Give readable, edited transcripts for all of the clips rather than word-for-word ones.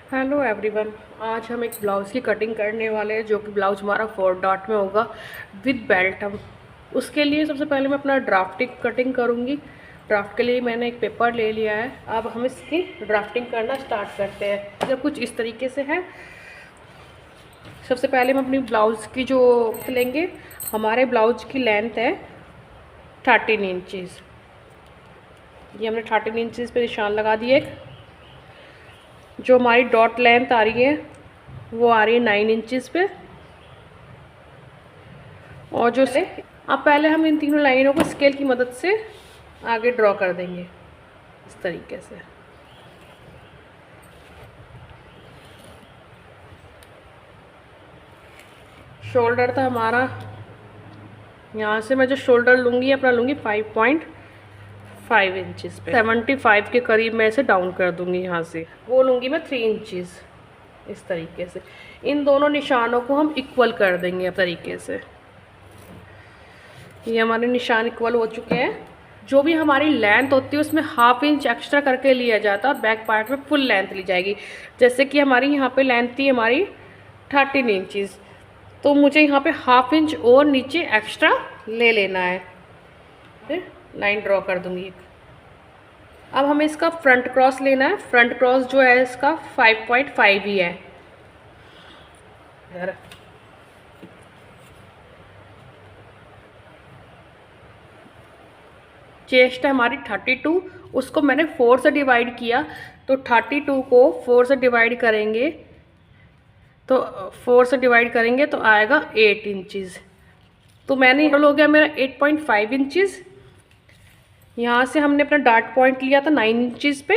Hello everyone. आज हम एक ब्लाउज़ की कटिंग करने वाले हैं, जो कि ब्लाउज हमारा 4 डॉट में होगा विद बेल्ट। हम उसके लिए सबसे पहले मैं अपना ड्राफ्टिंग कटिंग करूँगी। ड्राफ्ट के लिए मैंने एक पेपर ले लिया है। अब हम इसकी ड्राफ्टिंग करना स्टार्ट करते हैं। जब कुछ इस तरीके से है, सबसे पहले हम अपनी ब्लाउज़ की जो लेंगे, हमारे ब्लाउज की लेंथ है 13 इंचज़। ये हमने 13 इंचज़ पे निशान लगा दिए। जो हमारी डॉट लेंथ आ रही है वो आ रही है 9 इंचज़ पे। और जो से अब पहले हम इन तीनों लाइनों को स्केल की मदद से आगे ड्रॉ कर देंगे इस तरीके से। शोल्डर था हमारा, यहाँ से मैं जो शोल्डर लूँगी अपना लूँगी 5.5 इंचज़ पे। 75 के करीब मैं इसे डाउन कर दूँगी। यहाँ से वो लूँगी मैं 3 इंचज़ इस तरीके से। इन दोनों निशानों को हम इक्वल कर देंगे इस तरीके से। ये हमारे निशान इक्वल हो चुके हैं। जो भी हमारी लेंथ होती है उसमें ½ इंच एक्स्ट्रा करके लिया जाता है और बैक पार्ट में फुल लेंथ ली जाएगी। जैसे कि हमारी यहाँ पे लेंथ थी हमारी 13 इंचज़, तो मुझे यहाँ पे ½ इंच और नीचे एक्स्ट्रा ले लेना है। फिर लाइन ड्रॉ कर दूँगी। अब हमें इसका फ्रंट क्रॉस लेना है। फ्रंट क्रॉस जो है इसका 5.5 ही है। चेस्ट है हमारी 32, उसको मैंने 4 से डिवाइड किया, तो 32 को 4 से डिवाइड करेंगे तो 4 से डिवाइड करेंगे तो आएगा 8 इंचज़। तो मैंने टोटल हो गया मेरा 8.5 इंचज़। यहाँ से हमने अपना डार्ट पॉइंट लिया था 9 इंचज़ पे,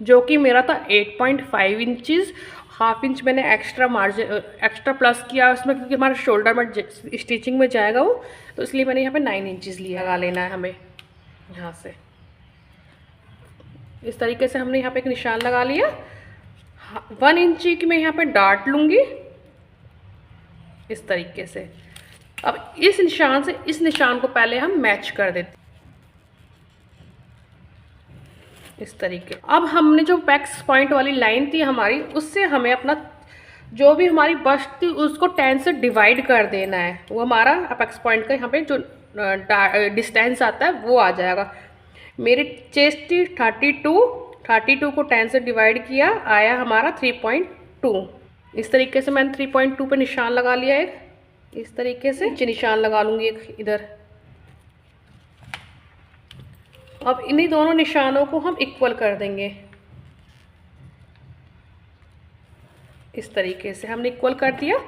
जो कि मेरा था 8.5 इंचज़। ½ इंच मैंने एक्स्ट्रा मार्जिन एक्स्ट्रा प्लस किया उसमें, क्योंकि हमारे शोल्डर में स्टिचिंग में जाएगा वो, तो इसलिए मैंने यहाँ पे 9 इंचज़ लिया। लगा लेना है हमें यहाँ से इस तरीके से। हमने यहाँ पे एक निशान लगा लिया। 1 इंची की मैं यहाँ पे डार्ट लूँगी इस तरीके से। अब इस निशान से इस निशान को पहले हम मैच कर देते इस तरीके। अब हमने जो पैक्स पॉइंट वाली लाइन थी हमारी, उससे हमें अपना जो भी हमारी बस्ट थी उसको 10 से डिवाइड कर देना है। वो हमारा अपेक्स पॉइंट का यहाँ पे जो डिस्टेंस आता है वो आ जाएगा। मेरी चेस्ट थी 32 को 10 से डिवाइड किया, आया हमारा 3.2। इस तरीके से मैंने 3.2 पे निशान लगा लिया एक इस तरीके से। नीचे निशान लगा लूँगी एक इधर। अब इन्हीं दोनों निशानों को हम इक्वल कर देंगे इस तरीके से। हमने इक्वल कर दिया।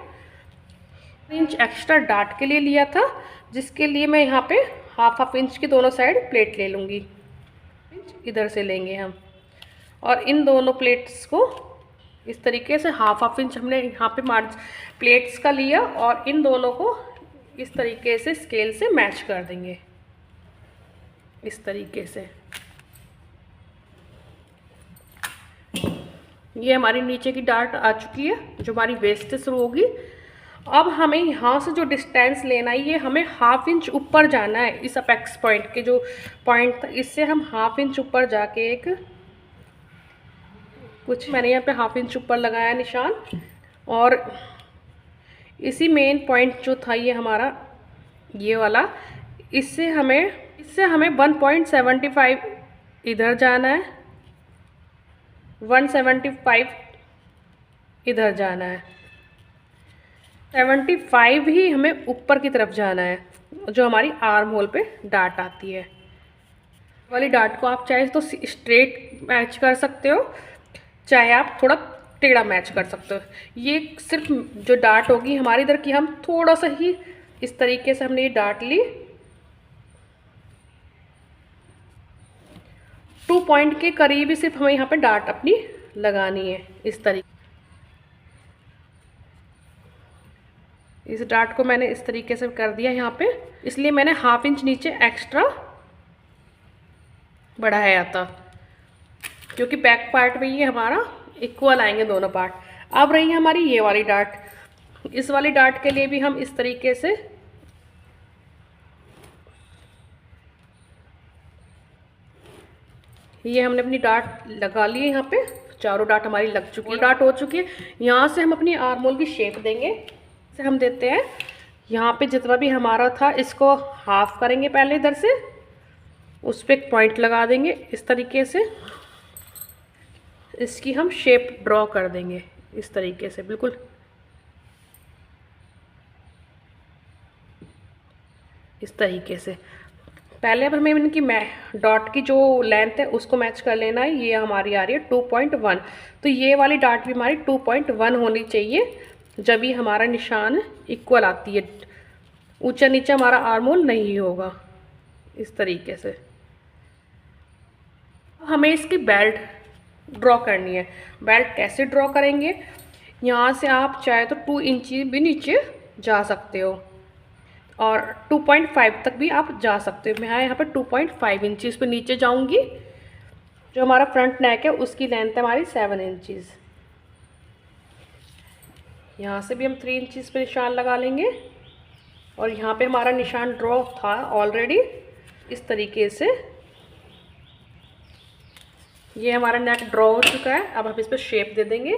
इंच एक्स्ट्रा डार्ट के लिए लिया था, जिसके लिए मैं यहाँ पे ½ इंच की दोनों साइड प्लेट ले लूँगी। इधर से लेंगे हम, और इन दोनों प्लेट्स को इस तरीके से ½ इंच हमने यहाँ पे मार्ज प्लेट्स का लिया, और इन दोनों को इस तरीके से स्केल से मैच कर देंगे इस तरीके से। ये हमारी नीचे की डार्ट आ चुकी है, जो हमारी वेस्ट से शुरू होगी। अब हमें यहाँ से जो डिस्टेंस लेना है, ये हमें ½ इंच ऊपर जाना है। इस अपेक्स पॉइंट के जो पॉइंट था, इससे हम ½ इंच ऊपर जाके एक कुछ मैंने यहाँ पे ½ इंच ऊपर लगाया निशान, और इसी मेन पॉइंट जो था ये हमारा ये वाला, इससे हमें 1.75 इधर जाना है, 175 इधर जाना है, 75 ही हमें ऊपर की तरफ जाना है, जो हमारी आर्म होल पे डार्ट आती है। वाली डार्ट को आप चाहे तो स्ट्रेट मैच कर सकते हो, चाहे आप थोड़ा टेढ़ा मैच कर सकते हो। ये सिर्फ जो डार्ट होगी हमारी इधर की, हम थोड़ा सा ही इस तरीके से हमने ये डार्ट ली। 2 पॉइंट के करीब ही सिर्फ हमें यहाँ पे डार्ट अपनी लगानी है इस तरीके। इस डार्ट को मैंने इस तरीके से कर दिया यहाँ पे, इसलिए मैंने ½ इंच नीचे एक्स्ट्रा बढ़ाया था, क्योंकि बैक पार्ट में ये हमारा इक्वल आएंगे दोनों पार्ट। अब रही हमारी ये वाली डार्ट। इस वाली डार्ट के लिए भी हम इस तरीके से ये हमने अपनी डार्ट लगा ली है यहाँ पे। चारों डाट हमारी लग चुकी है, डाट हो चुकी है। यहाँ से हम अपनी आर्म होल की शेप देंगे। से हम देते हैं यहाँ पे जितना भी हमारा था इसको हाफ करेंगे पहले, इधर से उस पर एक पॉइंट लगा देंगे इस तरीके से। इसकी हम शेप ड्रॉ कर देंगे इस तरीके से, बिल्कुल इस तरीके से। पहले अब हमें इनकी डॉट की जो लेंथ है उसको मैच कर लेना है। ये हमारी आ रही है 2.1, तो ये वाली डॉट भी हमारी 2.1 होनी चाहिए, जब ही हमारा निशान इक्वल आती है। ऊंचा नीचा हमारा आर्म होल नहीं होगा इस तरीके से। हमें इसकी बेल्ट ड्रॉ करनी है। बेल्ट कैसे ड्रॉ करेंगे, यहाँ से आप चाहे तो 2 इंच भी नीचे जा सकते हो और 2.5 तक भी आप जा सकते हो। मैं यहाँ पे 2.5 इंचज़ पे नीचे जाऊंगी। जो हमारा फ्रंट नेक है उसकी लेंथ है हमारी 7 इंचज़। यहाँ से भी हम 3 इंचज़ पे निशान लगा लेंगे और यहाँ पे हमारा निशान ड्रॉ था ऑलरेडी इस तरीके से। ये हमारा नेक ड्रॉ हो चुका है। अब हम इस पर शेप दे देंगे।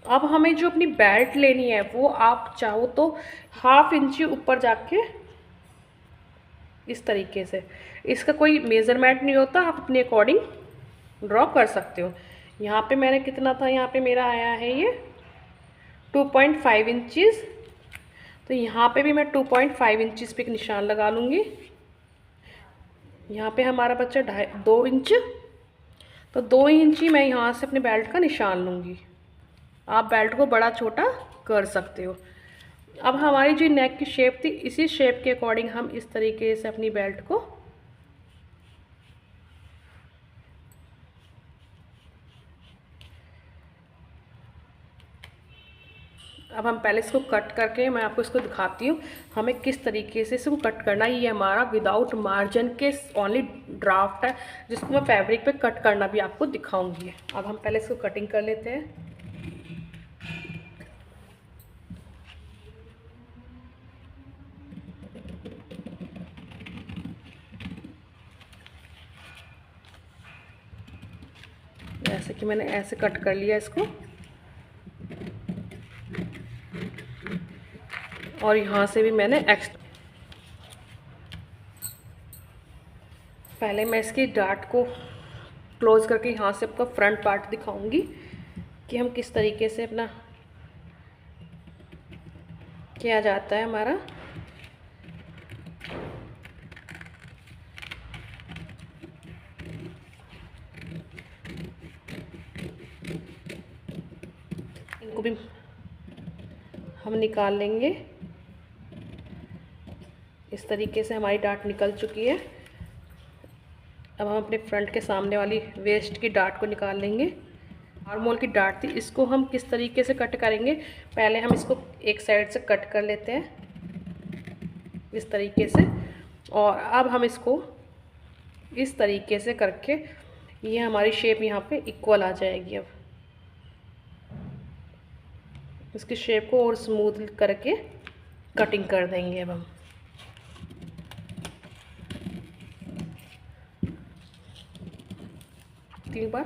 अब हमें जो अपनी बेल्ट लेनी है वो आप चाहो तो 1/2 इंच ऊपर जाके इस तरीके से, इसका कोई मेज़रमेंट नहीं होता, आप अपने अकॉर्डिंग ड्रॉ कर सकते हो। यहाँ पे मैंने कितना था, यहाँ पे मेरा आया है ये 2.5 इंचज़, तो यहाँ पे भी मैं 2.5 इंचज़ पे एक निशान लगा लूँगी। यहाँ पे हमारा बच्चा 2 इंच, तो 2 इंच ही मैं यहाँ से अपने बेल्ट का निशान लूँगी। आप बेल्ट को बड़ा छोटा कर सकते हो। अब हमारी जो नेक की शेप थी इसी शेप के अकॉर्डिंग हम इस तरीके से अपनी बेल्ट को अब हम पहले इसको कट करके मैं आपको इसको दिखाती हूँ हमें किस तरीके से इसको कट करना है। ये हमारा विदाउट मार्जिन के ओनली ड्राफ्ट है, जिसको मैं फैब्रिक पे कट करना भी आपको दिखाऊंगी। अब हम पहले इसको कटिंग कर लेते हैं। जैसे कि मैंने ऐसे कट कर लिया इसको, और यहाँ से भी मैंने पहले मैं इसकी डार्ट को क्लोज करके यहाँ से आपका फ्रंट पार्ट दिखाऊंगी कि हम किस तरीके से अपना किया जाता है हमारा। इनको भी हम निकाल लेंगे। इस तरीके से हमारी डार्ट निकल चुकी है। अब हम अपने फ्रंट के सामने वाली वेस्ट की डार्ट को निकाल लेंगे। आर्म होल की डार्ट थी, इसको हम किस तरीके से कट करेंगे, पहले हम इसको एक साइड से कट कर लेते हैं इस तरीके से, और अब हम इसको इस तरीके से करके ये हमारी शेप यहाँ पे इक्वल आ जाएगी। अब इसकी शेप को और स्मूथ करके कटिंग कर देंगे। अब हम तीन बार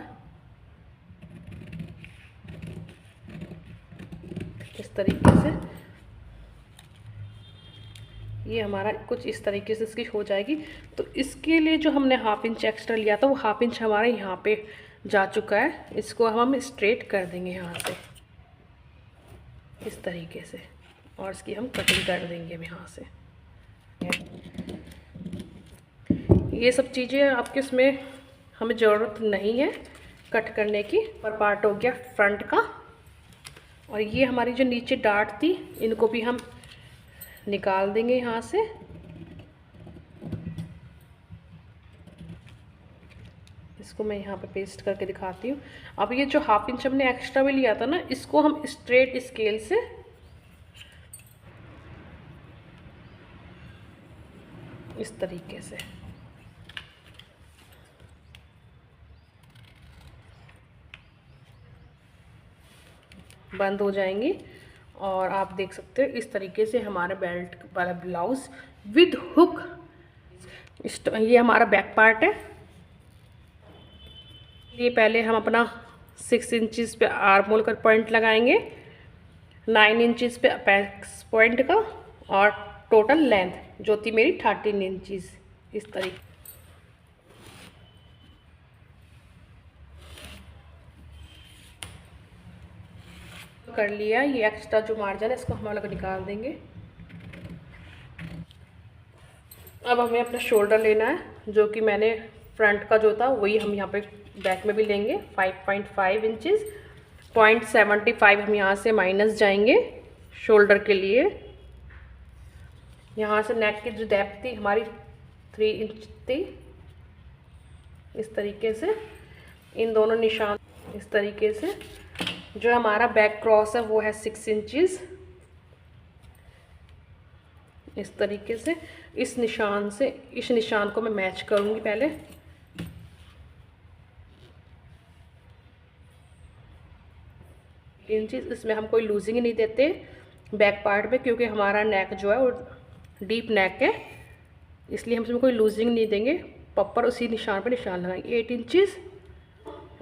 इस तरीके से ये हमारा कुछ इस तरीके से इसकी हो जाएगी। तो इसके लिए जो हमने 1/2 इंच एक्स्ट्रा लिया था वो 1/2 इंच हमारे यहाँ पे जा चुका है। इसको हम स्ट्रेट कर देंगे यहाँ से इस तरीके से, और इसकी हम कटिंग कर देंगे अब यहाँ से। ये सब चीज़ें आपके इसमें हमें ज़रूरत नहीं है कट करने की। पर पार्ट हो गया फ्रंट का, और ये हमारी जो नीचे डार्ट थी इनको भी हम निकाल देंगे यहाँ से। इसको मैं यहाँ पे पेस्ट करके दिखाती हूँ। अब ये जो 1/2 इंच हमने एक्स्ट्रा भी लिया था ना, इसको हम स्ट्रेट स्केल से इस तरीके से बंद हो जाएंगी, और आप देख सकते हो इस तरीके से हमारा बेल्ट वाला ब्लाउज़ विद हुक। ये हमारा बैक पार्ट है। ये पहले हम अपना 6 इंचज़ पे आर्म होल का पॉइंट लगाएंगे, 9 इंचज़ पे अपेक्स पॉइंट का, और टोटल लेंथ जो थी मेरी 13 इंचज़। इस तरीके कर लिया। ये एक्स्ट्रा जो मार्जिन है इसको हम अलग निकाल देंगे। अब हमें अपना शोल्डर लेना है, जो कि मैंने फ्रंट का जो था वही हम यहाँ पे बैक में भी लेंगे, 5.5 इंचज़। 0.75 हम यहाँ से माइनस जाएंगे शोल्डर के लिए। यहाँ से नेक की जो डेप्थ थी हमारी 3 इंच थी। इस तरीके से इन दोनों निशान, इस तरीके से जो हमारा बैक क्रॉस है वो है 6 इंचज़। इस तरीके से इस निशान को मैं मैच करूँगी पहले। इंचज़ इसमें हम कोई लूजिंग नहीं देते बैक पार्ट में, क्योंकि हमारा नेक जो है वो डीप नेक है, इसलिए हम इसमें कोई लूजिंग नहीं देंगे। प्रॉपर उसी निशान पर निशान लगाएंगे। 8 इंचज़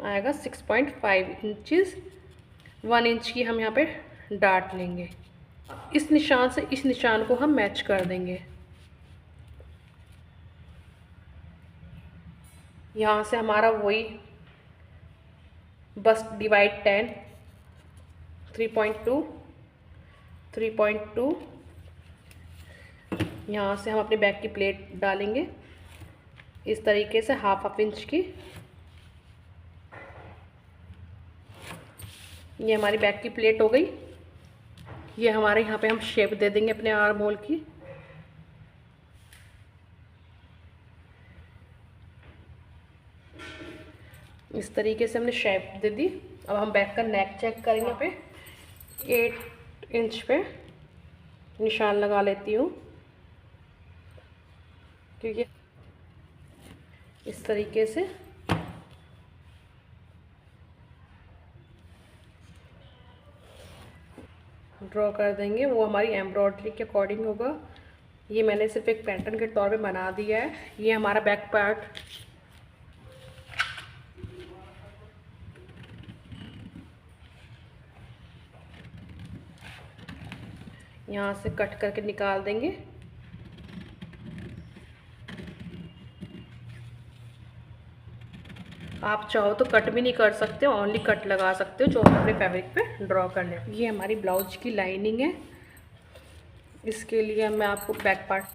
आएगा, 6.5 इंचज़, 1 इंच की हम यहाँ पे डाट लेंगे। इस निशान से इस निशान को हम मैच कर देंगे। यहाँ से हमारा वही बस्ट डिवाइड 10, 3.2, 3.2। यहाँ से हम अपने बैक की प्लेट डालेंगे इस तरीके से, हाफ इंच की। ये हमारी बैक की प्लेट हो गई। ये हमारे यहाँ पे हम शेप दे देंगे अपने आर्म होल की। इस तरीके से हमने शेप दे दी। अब हम बैक का नेक चेक करेंगे। पे 8 इंच पे निशान लगा लेती हूँ, क्योंकि इस तरीके से ड्रॉ कर देंगे। वो हमारी एम्ब्रॉयडरी के अकॉर्डिंग होगा। ये मैंने सिर्फ एक पैटर्न के तौर पे बना दिया है। ये हमारा बैक पार्ट यहाँ से कट करके निकाल देंगे। आप चाहो तो कट भी नहीं कर सकते हो, ओनली कट लगा सकते हो जो हम अपने फैब्रिक पे ड्रॉ कर लें। ये हमारी ब्लाउज की लाइनिंग है। इसके लिए मैं आपको बैक पार्ट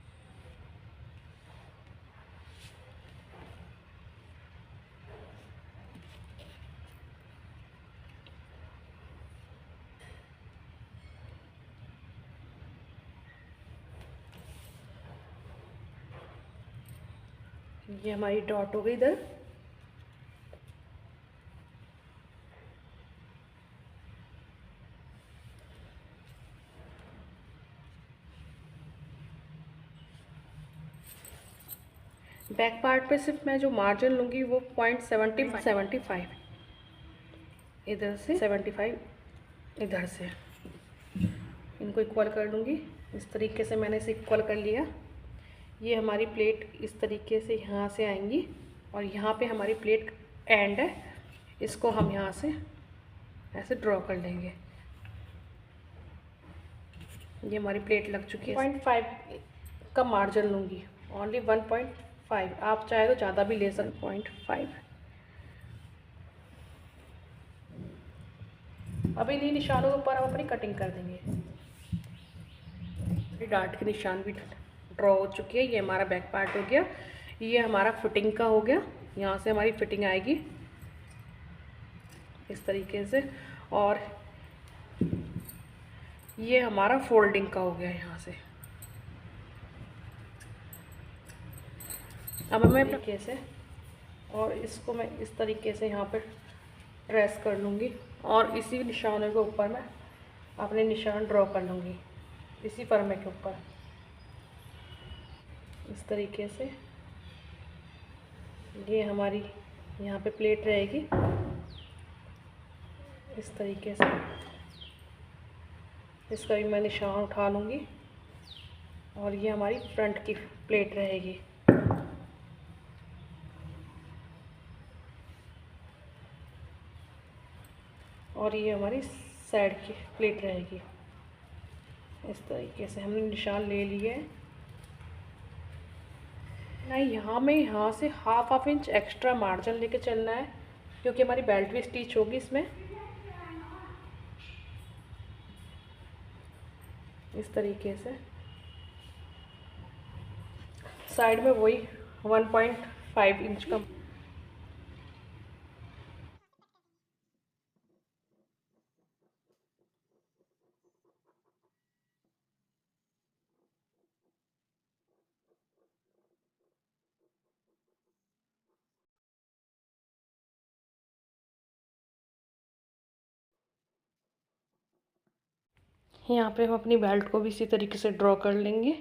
ये हमारी डॉट हो गई इधर। बैक पार्ट पे सिर्फ मैं जो मार्जिन लूँगी वो 0.75 इधर से, 75 इधर से, इनको इक्वल कर लूँगी। इस तरीके से मैंने इसे इक्वल कर लिया। ये हमारी प्लेट इस तरीके से यहाँ से आएंगी, और यहाँ पे हमारी प्लेट एंड है। इसको हम यहाँ से ऐसे ड्रॉ कर लेंगे। ये हमारी प्लेट लग चुकी है। 0.5 का मार्जिन लूँगी, ओनली 1.5। आप चाहे तो ज़्यादा भी ले सकते। 0.5। अभी इन्हीं निशानों के ऊपर हम अपनी कटिंग कर देंगे। डार्ट के निशान भी ड्रॉ हो चुकी है। ये हमारा बैक पार्ट हो गया। ये हमारा फिटिंग का हो गया। यहाँ से हमारी फिटिंग आएगी इस तरीके से, और ये हमारा फोल्डिंग का हो गया यहाँ से। अब मैं तरीके से, और इसको मैं इस तरीके से यहाँ पे ट्रेस कर लूँगी, और इसी निशानों के ऊपर मैं अपने निशान ड्रॉ कर लूँगी, इसी फरमे के ऊपर इस तरीके से। ये हमारी यहाँ पे प्लेट रहेगी इस तरीके से। इसका भी मैं निशान उठा लूँगी और ये हमारी फ्रंट की प्लेट रहेगी। और ये हमारी साइड की प्लेट रहेगी। इस तरीके से हमने निशान ले लिए। नहीं, यहाँ से हाफ इंच एक्स्ट्रा मार्जिन लेके चलना है, क्योंकि हमारी बेल्ट भी स्टिच होगी इसमें। इस तरीके से साइड में वही 1.5 इंच का। यहाँ पे हम अपनी बेल्ट को भी इसी तरीके से ड्रॉ कर लेंगे।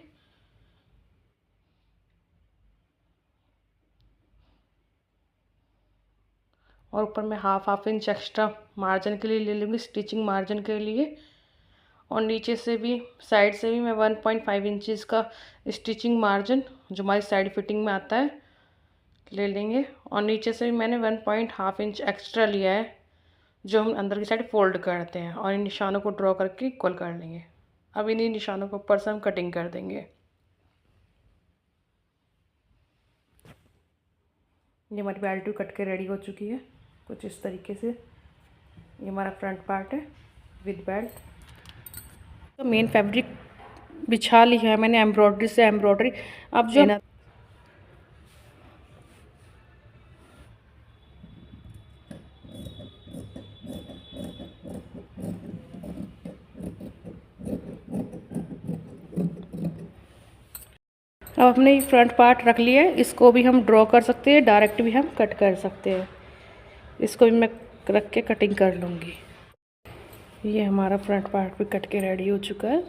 और ऊपर मैं हाफ इंच एक्स्ट्रा मार्जिन के लिए ले लूँगी, स्टिचिंग मार्जिन के लिए। और नीचे से भी, साइड से भी मैं 1.5 इंचज़ का स्टिचिंग मार्जिन, जो हमारी साइड फिटिंग में आता है, ले लेंगे। और नीचे से भी मैंने 1.5 इंच एक्स्ट्रा लिया है, जो हम अंदर की साइड फोल्ड करते हैं। और इन निशानों को ड्रॉ करके इक्वल कर लेंगे। अब इन्हीं निशानों के ऊपर से हम कटिंग कर देंगे। ये हमारी बेल्ट भी कट के रेडी हो चुकी है कुछ इस तरीके से। ये हमारा फ्रंट पार्ट है विद बेल्ट। तो मेन फैब्रिक बिछा ली है मैंने एम्ब्रॉयडरी से एम्ब्रॉयडरी। अब जो अब अपने फ्रंट पार्ट रख लिया है, इसको भी हम ड्रॉ कर सकते हैं, डायरेक्ट भी हम कट कर सकते हैं। इसको भी मैं रख के कटिंग कर लूँगी। ये हमारा फ्रंट पार्ट भी कट के रेडी हो चुका है।